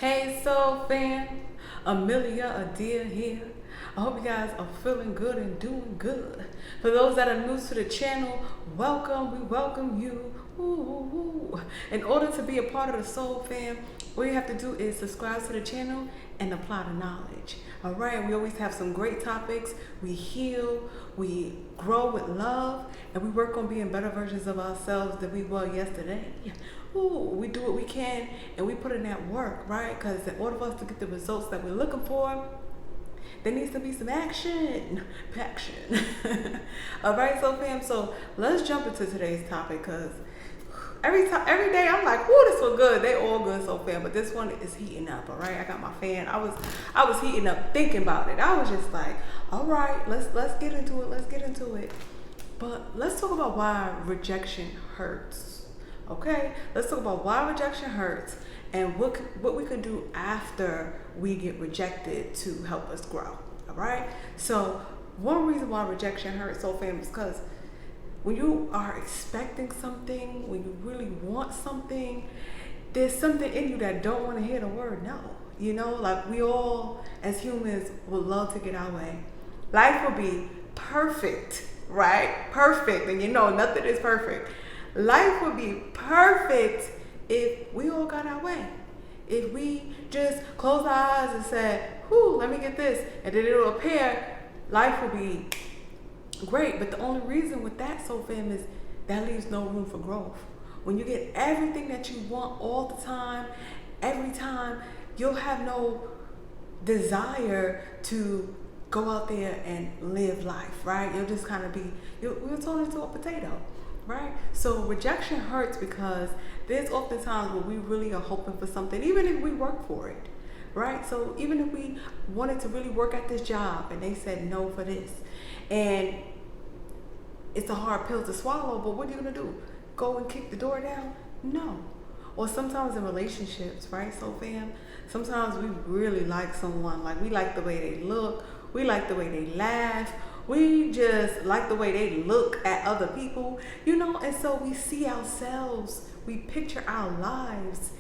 Hey Soul Fam, Amelia Adair here. I hope you guys are feeling good and doing good. For those that are new to the channel, welcome, we welcome you. Ooh. In order to be a part of the Soul Fam, all you have to do is subscribe to the channel and apply the knowledge. All right, we always have some great topics. We heal, we grow with love, and we work on being better versions of ourselves than we were yesterday. Ooh, we do what we can and we put in that work, right? Because in order for us to get the results that we're looking for, there needs to be some action. All right, so fam, so let's jump into today's topic because every day I'm like, "Ooh, this one good." They all good, so fam, but this one is heating up. All right, I got my fan. I was heating up thinking about it. I was just like, "All right, let's get into it. Let's get into it." But let's talk about why rejection hurts. Okay, let's talk about why rejection hurts and what we can do after we get rejected to help us grow. All right. So one reason why rejection hurts so famous because when you are expecting something, when you really want something, there's something in you that don't want to hear the word no. You know, like we all as humans would love to get our way. Life will be perfect, right? Perfect, and you know nothing is perfect. Life would be perfect if we all got our way. If we just closed our eyes and said, "Whew, let me get this," and then it'll appear, life will be great. But the only reason with that, so fam, is that leaves no room for growth. When you get everything that you want all the time, every time, you'll have no desire to go out there and live life, right? You'll just kind of you'll turn into a potato. Right? So rejection hurts because there's often times where we really are hoping for something, even if we work for it, right? So even if we wanted to really work at this job and they said no for this, and it's a hard pill to swallow, but what are you gonna do? Go and kick the door down? No. Or sometimes in relationships, right? So fam, sometimes we really like someone, like we like the way they look, we like the way they laugh, we just like the way they look at other people, you know, and so we see ourselves, we picture our lives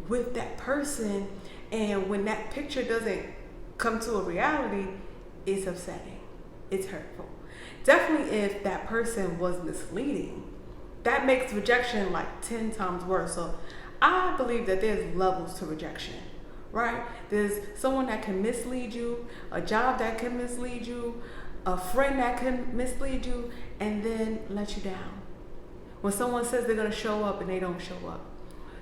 with that person, and when that picture doesn't come to a reality, it's upsetting, it's hurtful. Definitely if that person was misleading, that makes rejection like 10 times worse. So I believe that there's levels to rejection. Right? There's someone that can mislead you, a job that can mislead you, a friend that can mislead you, and then let you down. When someone says they're going to show up and they don't show up.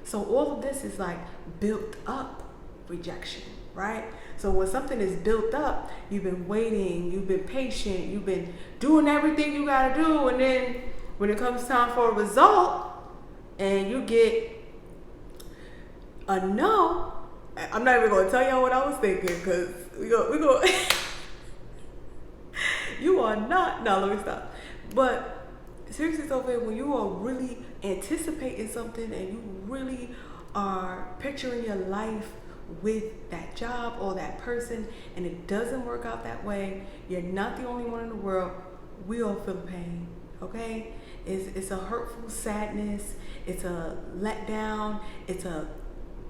So all of this is like built up rejection, right? So when something is built up, you've been waiting, you've been patient, you've been doing everything you got to do, and then when it comes time for a result and you get a no, I'm not even going to tell y'all what I was thinking because we go you are not, no, let me stop. But seriously, Sophia, when you are really anticipating something and you really are picturing your life with that job or that person and it doesn't work out that way, you're not the only one in the world. We all feel the pain, okay? It's a hurtful sadness, it's a letdown, it's a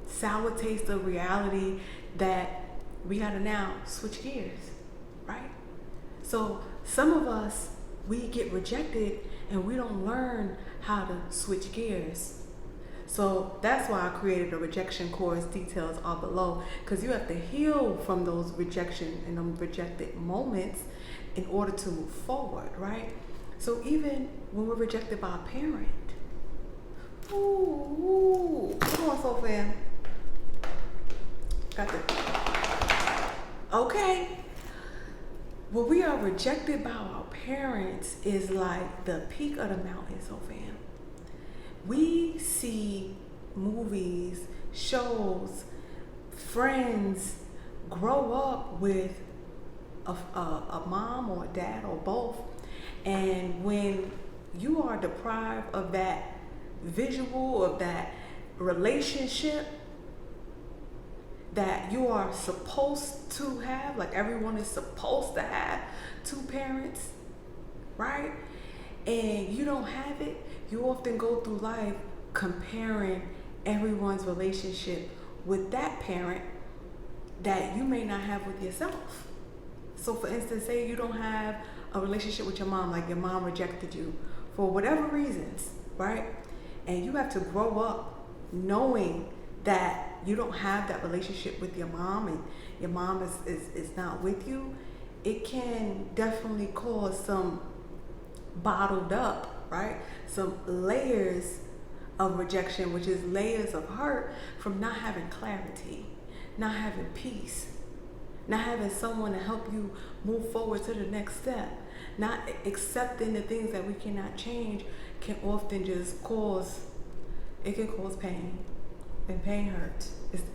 sour taste of reality that we gotta now switch gears, right? So some of us, we get rejected and we don't learn how to switch gears. So that's why I created a rejection course. Details are below, because you have to heal from those rejection and those rejected moments in order to move forward, right? So even when we're rejected by a parent, ooh, come on, so fam. Got this. Okay. When we are rejected by our parents is like the peak of the mountain, so fam. We see movies, shows, friends grow up with a mom or a dad or both. And when you are deprived of that visual, of that relationship that you are supposed to have, like everyone is supposed to have two parents, right? And you don't have it, you often go through life comparing everyone's relationship with that parent that you may not have with yourself. So for instance, say you don't have a relationship with your mom, like your mom rejected you for whatever reasons, right? And you have to grow up knowing that you don't have that relationship with your mom and your mom is not with you. It can definitely cause some bottled up, right? Some layers of rejection, which is layers of hurt from not having clarity, not having peace, not having someone to help you move forward to the next step, not accepting the things that we cannot change can often just cause pain. And pain hurts.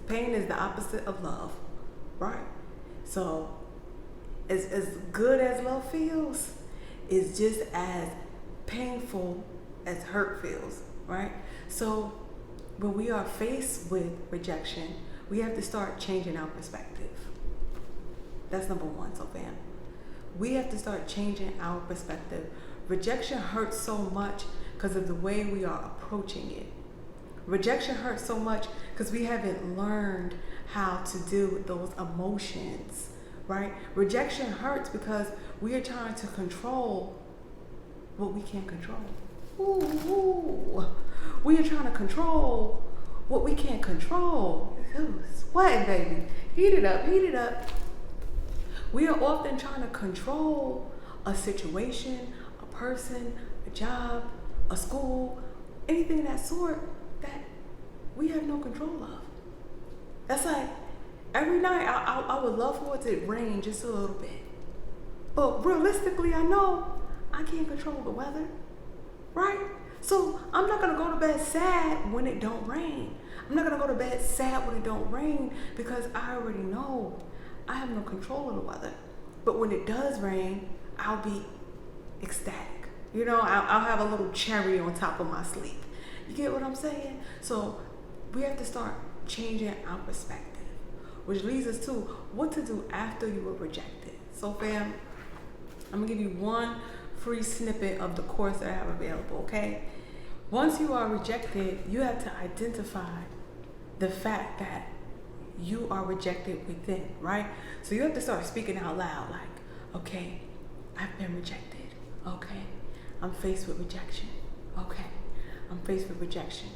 Pain is the opposite of love, right? So as good as love feels, it's just as painful as hurt feels, right? So when we are faced with rejection, we have to start changing our perspective. That's number one, so fam. We have to start changing our perspective. Rejection hurts so much because of the way we are approaching it. Rejection hurts so much because we haven't learned how to deal with those emotions, right? Rejection hurts because we are trying to control what we can't control. Ooh. We are trying to control what we can't control. Ooh, sweating, baby. Heat it up, heat it up. We are often trying to control a situation, a person, a job, a school, anything of that sort that we have no control of. That's like every night I would love for it to rain just a little bit. But realistically, I know I can't control the weather, right? So I'm not gonna go to bed sad when it don't rain. I'm not gonna go to bed sad when it don't rain because I already know I have no control of the weather. But when it does rain, I'll be ecstatic. You know, I'll have a little cherry on top of my sleep. You get what I'm saying? So we have to start changing our perspective, which leads us to what to do after you were rejected. So fam, I'm gonna give you one free snippet of the course that I have available, okay? Once you are rejected, you have to identify the fact that you are rejected within, right? So you have to start speaking out loud, like, okay, I've been rejected. Okay, I'm faced with rejection. Okay, I'm faced with rejection.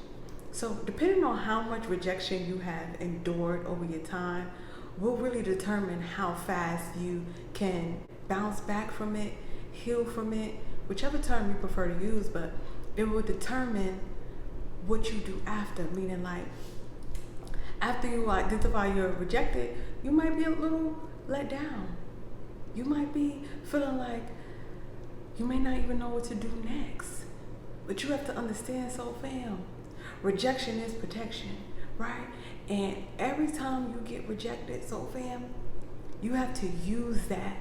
So depending on how much rejection you have endured over your time will really determine how fast you can bounce back from it, heal from it, whichever term you prefer to use, but it will determine what you do after, meaning like, after you identify you're rejected, you might be a little let down. You might be feeling like you may not even know what to do next. But you have to understand, so fam, rejection is protection, right? And every time you get rejected, so fam, you have to use that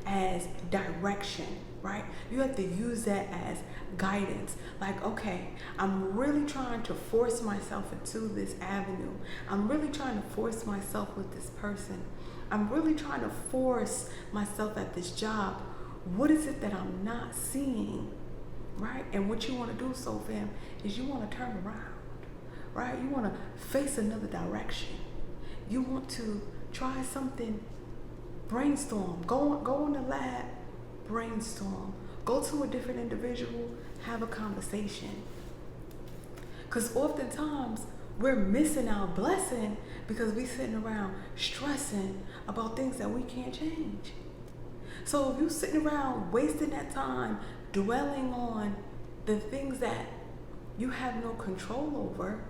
as direction, right? You have to use that as guidance. Like, okay, I'm really trying to force myself into this avenue. I'm really trying to force myself with this person. I'm really trying to force myself at this job. What is it that I'm not seeing, right? And what you want to do, so fam, is you want to turn around, right? You want to face another direction. You want to try something. Brainstorm. Go in the lab. Brainstorm. Go to a different individual. Have a conversation. Because oftentimes we're missing our blessing because we're sitting around stressing about things that we can't change. So if you're sitting around wasting that time dwelling on the things that you have no control over,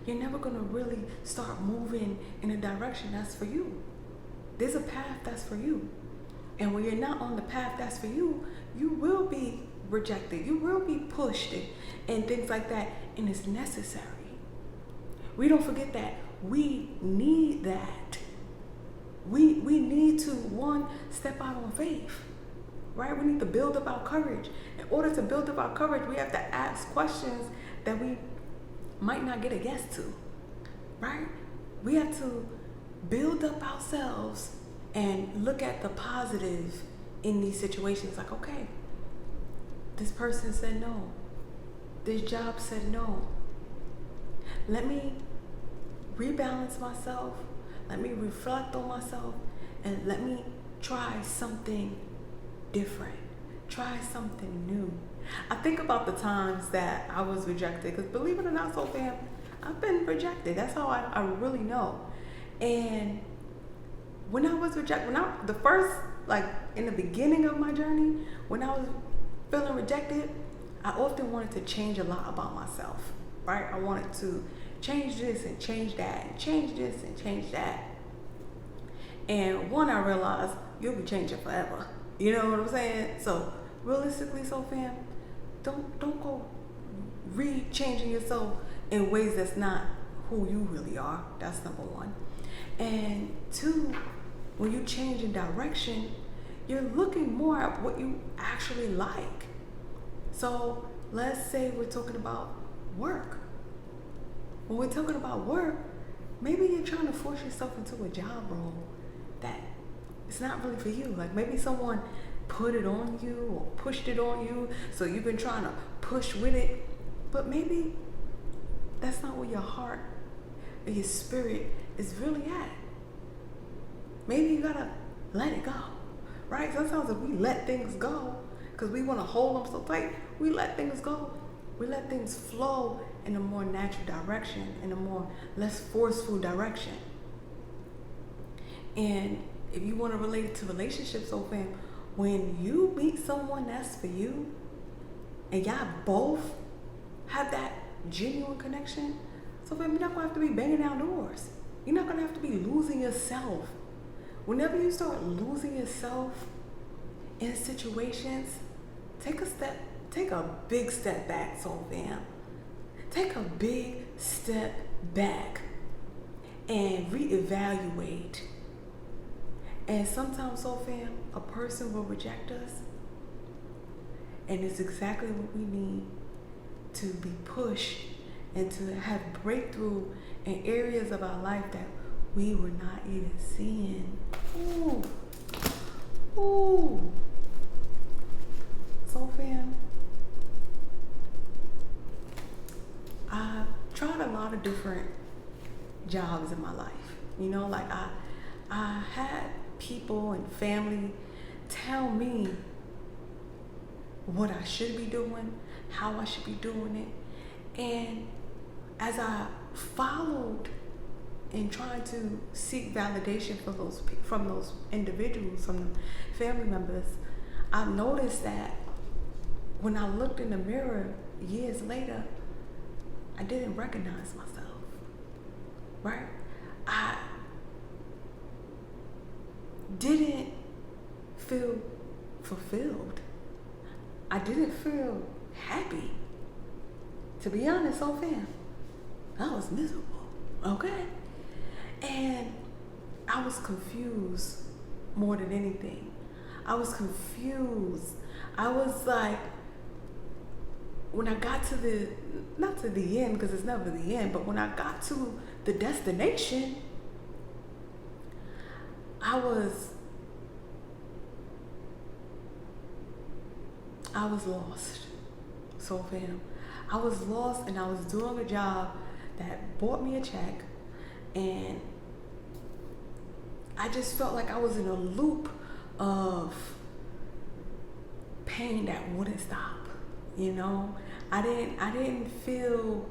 you're never going to really start moving in a direction that's for you. There's a path that's for you. And when you're not on the path that's for you, you will be rejected. You will be pushed and things like that. And it's necessary. We don't forget that we need that. We need to, one, step out on faith, right? We need to build up our courage. In order to build up our courage, we have to ask questions that we might not get a yes to, right? We have to build up ourselves and look at the positive in these situations. Like, okay, this person said no. This job said no. Let me rebalance myself, let me reflect on myself, and let me try something different, try something new. I think about the times that I was rejected, because believe it or not, so fam, I've been rejected. That's how I really know. And when I was rejected, the first, like in the beginning of my journey, when I was feeling rejected, I often wanted to change a lot about myself, right? I wanted to change this and change that and change this and change that. And one, I realized you'll be changing forever. You know what I'm saying? So realistically, so fam, don't go re-changing yourself in ways that's not who you really are. That's number one. And two, when you change in direction, you're looking more at what you actually like. So let's say we're talking about work. When we're talking about work, maybe you're trying to force yourself into a job role that it's not really for you. Like maybe someone put it on you or pushed it on you, so you've been trying to push with it, but maybe that's not where your heart or your spirit is really at. Maybe you gotta let it go, right? Sometimes if we let things go, because we want to hold them so tight, we let things go. We let things flow in a more natural direction, in a more less forceful direction. And if you want to relate it to relationships, so fam, when you meet someone that's for you, and y'all both have that genuine connection, so fam, you're not gonna have to be banging down doors. You're not gonna have to be losing yourself. Whenever you start losing yourself in situations, take a big step back, so fam. Take a big step back and reevaluate. And sometimes, so fam, a person will reject us, and it's exactly what we need to be pushed and to have breakthrough in areas of our life that we were not even seeing. Ooh. Ooh. So fam, I've tried a lot of different jobs in my life. You know, like I had people and family tell me what I should be doing, how I should be doing it. And as I followed in trying to seek validation from those individuals, from the family members, I noticed that when I looked in the mirror years later, I didn't recognize myself, right? I didn't feel fulfilled. I didn't feel happy. To be honest, so fam, I was miserable, okay? And I was confused more than anything. I was confused. I was like, when I got to not to the end, because it's never the end, but when I got to the destination, I was lost. So fam, I was lost, and I was doing a job that bought me a check, and I just felt like I was in a loop of pain that wouldn't stop. You know, I didn't even feel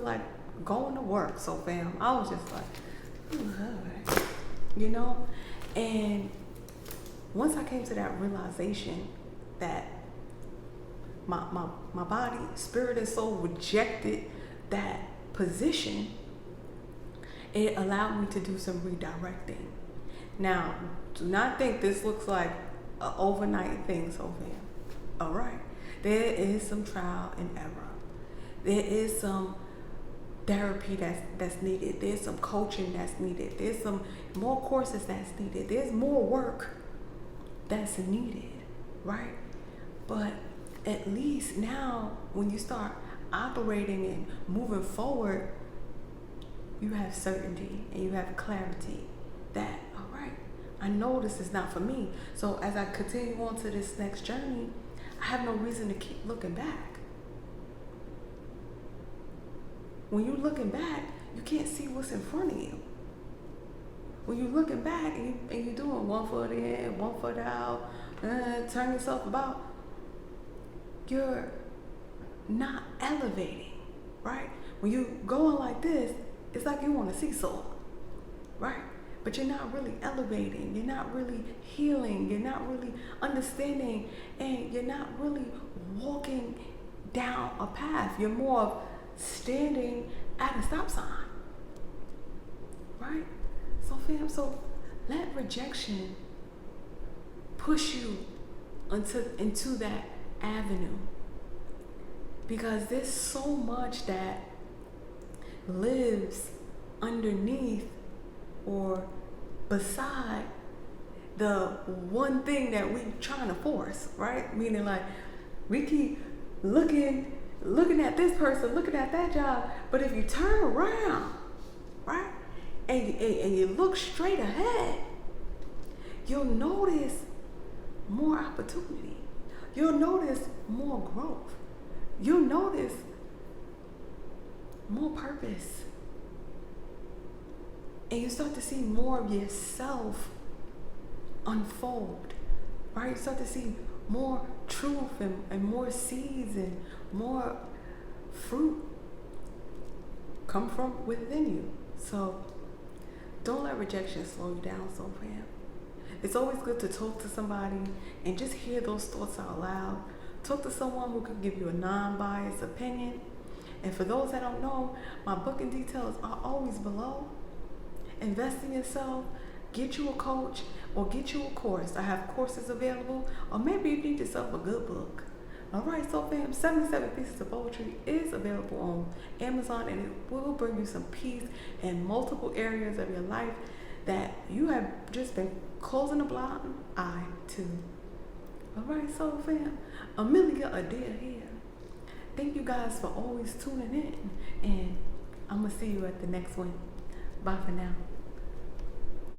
like going to work. So fam, I was just like, alright, you know. And once I came to that realization that my body, spirit, and soul rejected that position, it allowed me to do some redirecting. Now, do not think this looks like an overnight thing, so fam. All right. There is some trial and error. There is some therapy that's needed. There's some coaching that's needed. There's some more courses that's needed. There's more work that's needed, right? But at least now, when you start operating and moving forward, you have certainty and you have clarity that, all right, I know this is not for me. So as I continue on to this next journey, I have no reason to keep looking back. When you're looking back, you can't see what's in front of you. When you're looking back and you're doing 1 foot in, 1 foot out, turn yourself about, you're not elevating, right? When you're going like this, it's like you want a seesaw, right? But you're not really elevating, you're not really healing, you're not really understanding, and you're not really walking down a path. You're more of standing at a stop sign, right? So fam, so let rejection push you into that avenue, because there's so much that lives underneath or beside the one thing that we trying to force, right? Meaning like we keep looking at this person, looking at that job, but if you turn around, right, and you look straight ahead, you'll notice more opportunity. You'll notice more growth. You'll notice more purpose. And you start to see more of yourself unfold, right? You start to see more truth and more seeds and more fruit come from within you. So don't let rejection slow you down, so fam. It's always good to talk to somebody and just hear those thoughts out loud. Talk to someone who can give you a non-biased opinion. And for those that don't know, my booking details are always below. Invest in yourself, get you a coach, or get you a course. I have courses available, or maybe you need yourself a good book. All right, so fam, 77 Pieces of Poetry is available on Amazon, and it will bring you some peace in multiple areas of your life that you have just been closing a blind eye to. All right, so fam, Amelia Adair here. Thank you guys for always tuning in, and I'm going to see you at the next one. Bye for now.